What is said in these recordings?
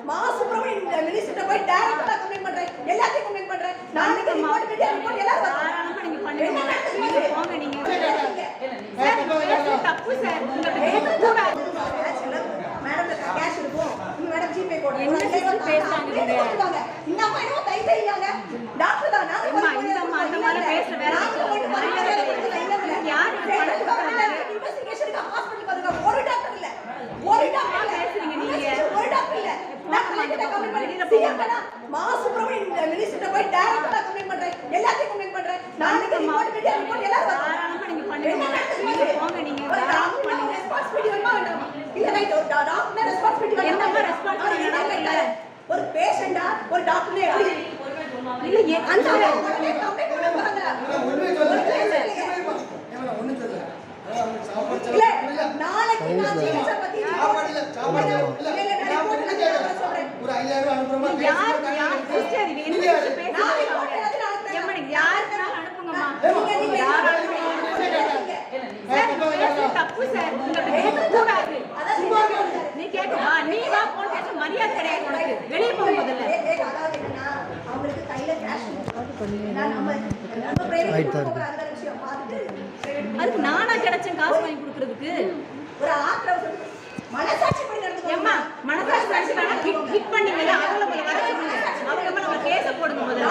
Subramanian minister போய் டைரக்டா complaint பண்றேன், எல்லாத்தையும் கம்ப்ளைண்ட் பண்றேன். நாளைக்கு ரிப்போர்ட் மீடியா ரிப்போர்ட் எல்லாரும் தாராளமா நீங்க பண்ணுங்க. நீங்க போங்க. நீங்க தப்பு சார். உங்களுக்கு கூடாது. மேடம் கேஷ் இருக்கும். மேடம் ஜிபே போடுங்க. என்ன பேசுறாங்க நீங்க? இந்த அம்மா என்ன தை தையாங்க? டாக்டர் தான். நான் இந்த அம்மா அந்த மாதிரி பேசுற வேற யாரு இன்வெஸ்டிகேஷனுக்கு ஹாஸ்பிடல் பாருங்க. ஒரு டாக்டர் இல்ல. ஒரு டாக்டர் பேசுறீங்க நீங்க. ஒரு டாக்டர் இல்ல. சுப்பிரமணியன் மினிஸ்டர் போய் டைரக்டா கம்ப்ளைண்ட் பண்றேன், எல்லாத்தையும் கம்ப்ளைண்ட் பண்றேன். நாளைக்கு ரிப்போர்ட் மீடியா ரிப்போர்ட் எல்லாரும் தாராளமா நீங்க பண்ணுங்க. நீங்க போங்க. நீங்க தாராளமா பண்ணுங்க. ரெஸ்பான்சிபிலிட்டி வேணுமா வேண்டாமா? இல்ல ரைட், ஒரு டாக்டர் ரெஸ்பான்சிபிலிட்டி வேணுமா? என்னமா ரெஸ்பான்சிபிலிட்டி இல்ல. ஒரு பேஷண்டா ஒரு டாக்டர் எப்படி இல்ல அந்த உடனே கம்ப்ளைண்ட் பண்ண போறாங்க. இல்ல நாளைக்கு நான் ஜிஎஸ் பத்தி சாப்பாடு இல்ல நான் ரிப்போர்ட் சொல்றேன். ஒரு 5000 அனுப்புறமா யார் சிஸ்டர் இது என்ன பேசுறீங்க? யாருனால அனுப்புங்கம்மா. நீங்க தப்பு சார். உங்களுக்கு கூடாது. நீ கேட்கவா? நீ வா போன் பேச மரியாதை கிடையாது உனக்கு. வெளிய போ முதல்ல. அதாவது என்னன்னா அவங்களுக்கு கையில கேஷ் நான் நம்ம பிரைவேட் போற அந்த விஷயம் பார்த்துட்டு அதுக்கு நானா கிடைச்சேன் காசு வாங்கி கொடுக்கிறதுக்கு? ஒரு ஆத்திரம் மனசாட்சி பண்ணி நடந்துக்கோ. ஏம்மா மனசாட்சி படிச்சுனா ஹிட் பண்ணீங்கல அவங்கள போய் வர சொல்லுங்க. அவங்க நம்ம கேஸ போடுங்க முதல்ல.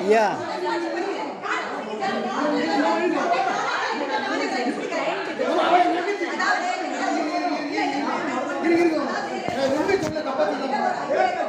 ஐயா இருக்கு